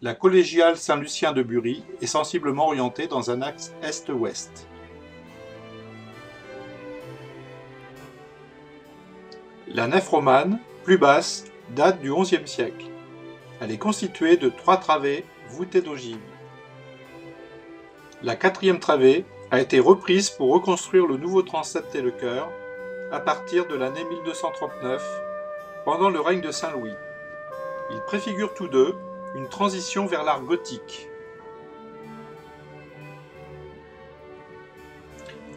La collégiale Saint-Lucien de Bury est sensiblement orientée dans un axe est-ouest. La nef romane, plus basse, date du XIe siècle. Elle est constituée de 3 travées voûtées d'ogives. La 4e travée a été reprise pour reconstruire le nouveau transept et le chœur à partir de l'année 1239, pendant le règne de Saint-Louis. Ils préfigurent tous deux une transition vers l'art gothique.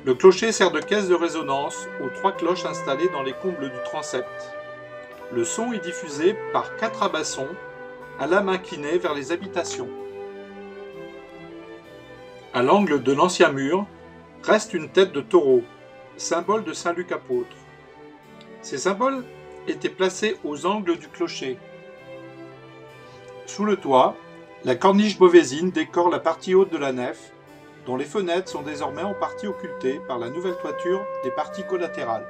Le clocher sert de caisse de résonance aux 3 cloches installées dans les combles du transept. Le son est diffusé par 4 abassons à lame inclinée vers les habitations. À l'angle de l'ancien mur reste une tête de taureau, symbole de Saint-Luc apôtre. Ces symboles étaient placés aux angles du clocher. Sous le toit, la corniche beauvaisine décore la partie haute de la nef, dont les fenêtres sont désormais en partie occultées par la nouvelle toiture des parties collatérales.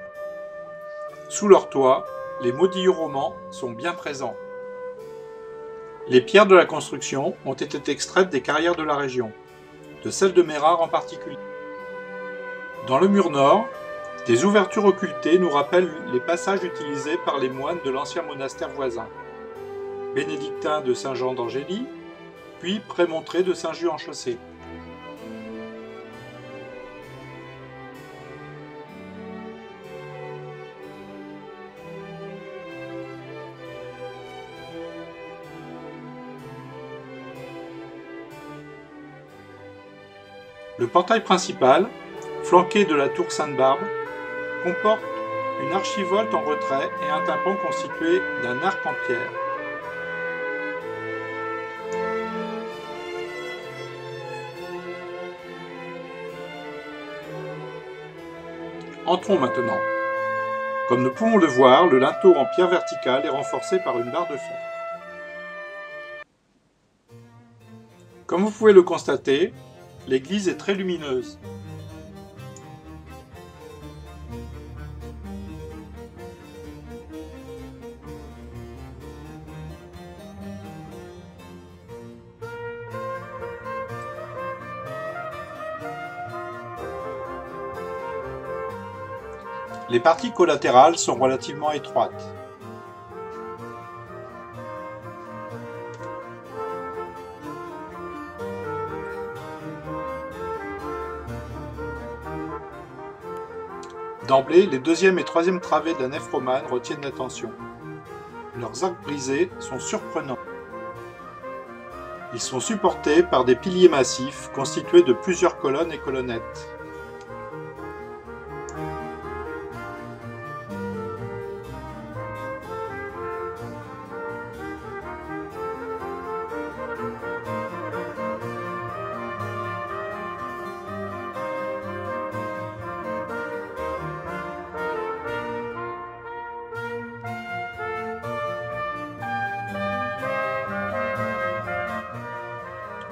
Sous leur toit, les modillons romans sont bien présents. Les pierres de la construction ont été extraites des carrières de la région, de celle de Mérard en particulier. Dans le mur nord, des ouvertures occultées nous rappellent les passages utilisés par les moines de l'ancien monastère voisin. Bénédictin de Saint-Jean d'Angély, puis Prémontré de Saint-Just-en-Chaussée. Le portail principal, flanqué de la tour Sainte-Barbe, comporte une archivolte en retrait et un tympan constitué d'un arc en pierre. Entrons maintenant. Comme nous pouvons le voir, le linteau en pierre verticale est renforcé par une barre de fer. Comme vous pouvez le constater, l'église est très lumineuse. Les parties collatérales sont relativement étroites. D'emblée, les 2e et 3e travées de la nef romane retiennent l'attention. Leurs arcs brisés sont surprenants. Ils sont supportés par des piliers massifs constitués de plusieurs colonnes et colonnettes.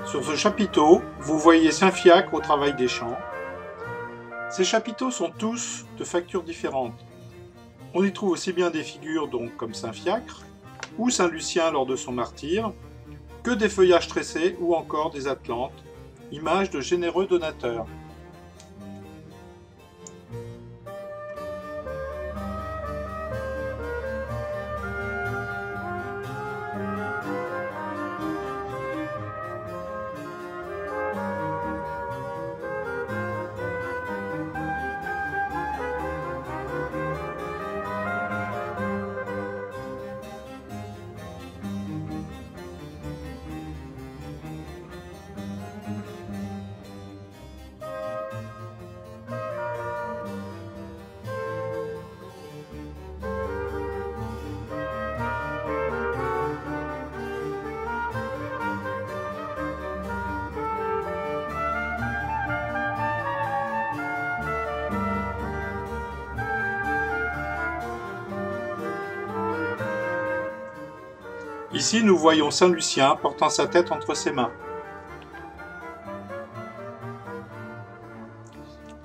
Sur ce chapiteau, vous voyez Saint-Fiacre au travail des champs. Ces chapiteaux sont tous de factures différentes. On y trouve aussi bien des figures comme Saint-Fiacre ou Saint-Lucien lors de son martyre, que des feuillages tressés ou encore des atlantes, images de généreux donateurs. Ici, nous voyons Saint Lucien portant sa tête entre ses mains.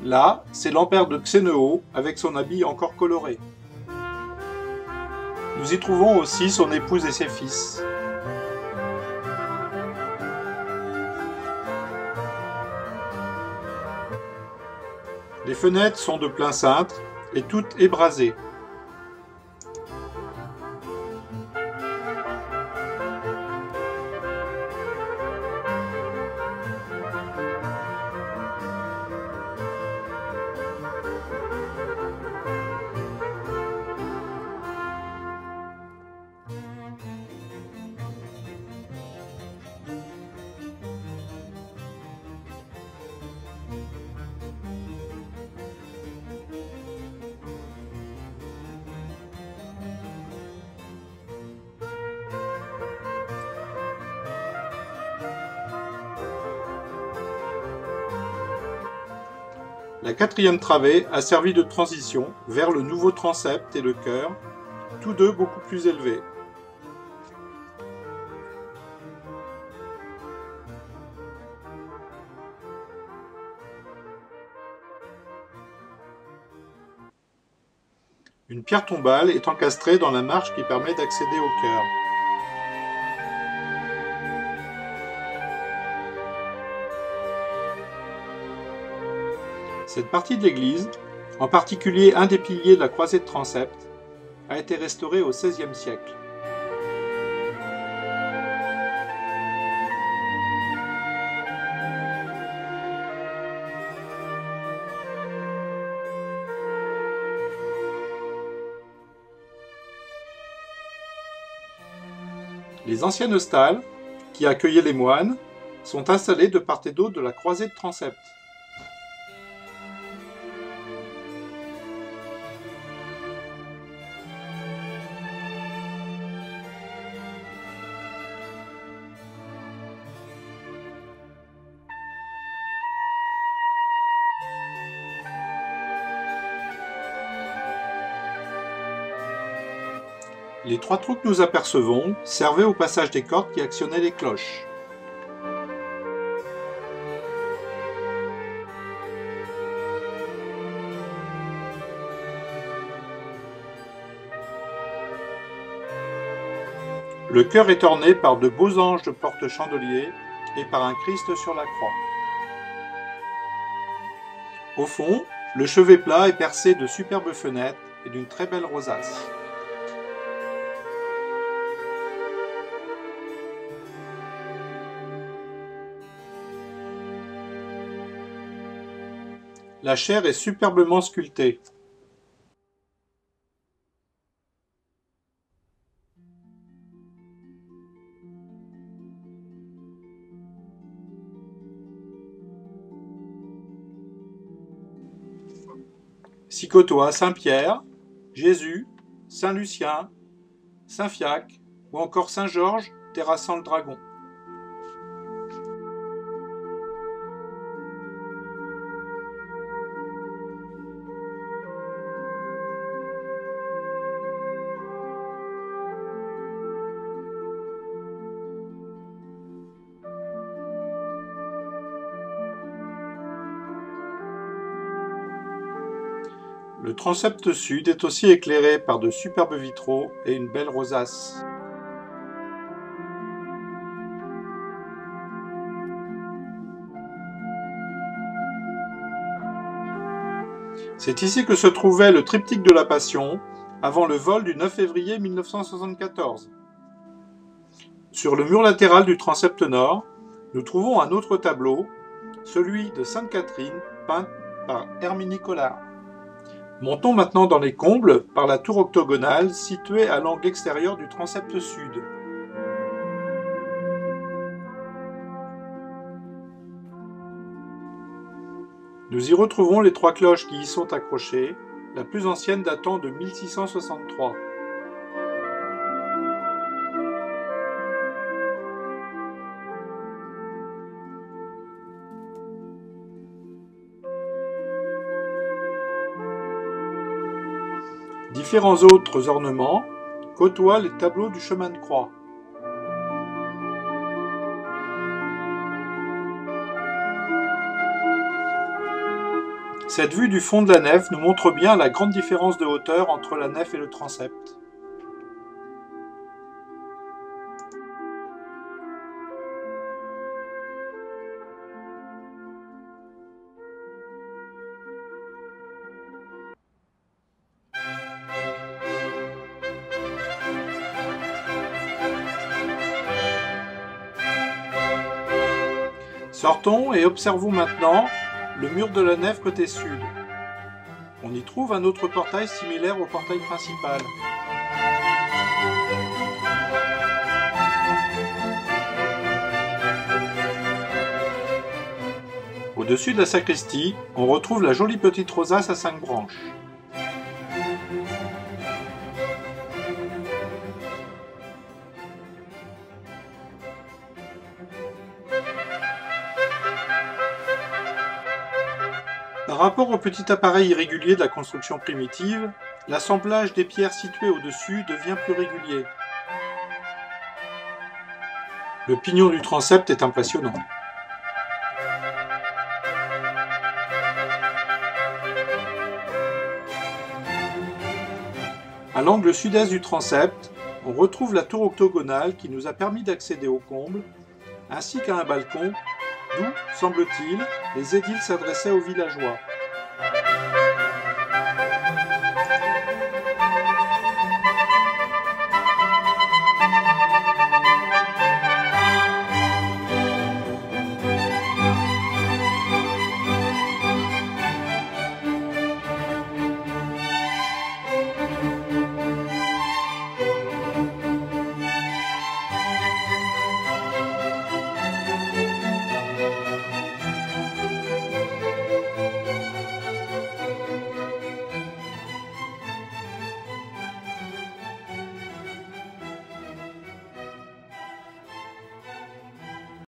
Là, c'est Lampère de Xénéo avec son habit encore coloré. Nous y trouvons aussi son épouse et ses fils. Les fenêtres sont de plein cintre et toutes ébrasées. La quatrième travée a servi de transition vers le nouveau transept et le chœur, tous deux beaucoup plus élevés. Une pierre tombale est encastrée dans la marche qui permet d'accéder au chœur. Cette partie de l'église, en particulier un des piliers de la croisée de transept, a été restaurée au XVIe siècle. Les anciennes stalles, qui accueillaient les moines, sont installées de part et d'autre de la croisée de transept. Les trois trous que nous apercevons servaient au passage des cordes qui actionnaient les cloches. Le chœur est orné par de beaux anges de porte-chandelier et par un Christ sur la croix. Au fond, le chevet plat est percé de superbes fenêtres et d'une très belle rosace. La chaire est superbement sculptée. S'y côtoient Saint-Pierre, Jésus, Saint-Lucien, Saint-Fiacre ou encore Saint-Georges terrassant le dragon. Le transept sud est aussi éclairé par de superbes vitraux et une belle rosace. C'est ici que se trouvait le triptyque de la Passion avant le vol du 9 février 1974. Sur le mur latéral du transept nord, nous trouvons un autre tableau, celui de Sainte Catherine, peint par Herminie Collard. Montons maintenant dans les combles par la tour octogonale située à l'angle extérieur du transept sud. Nous y retrouvons les trois cloches qui y sont accrochées, la plus ancienne datant de 1663. Différents autres ornements côtoient les tableaux du chemin de croix. Cette vue du fond de la nef nous montre bien la grande différence de hauteur entre la nef et le transept. Sortons et observons maintenant le mur de la nef côté sud. On y trouve un autre portail similaire au portail principal. Au-dessus de la sacristie, on retrouve la jolie petite rosace à 5 branches. Par rapport au petit appareil irrégulier de la construction primitive, l'assemblage des pierres situées au-dessus devient plus régulier. Le pignon du transept est impressionnant. À l'angle sud-est du transept, on retrouve la tour octogonale qui nous a permis d'accéder au comble, ainsi qu'à un balcon d'où, semble-t-il, les édiles s'adressaient aux villageois.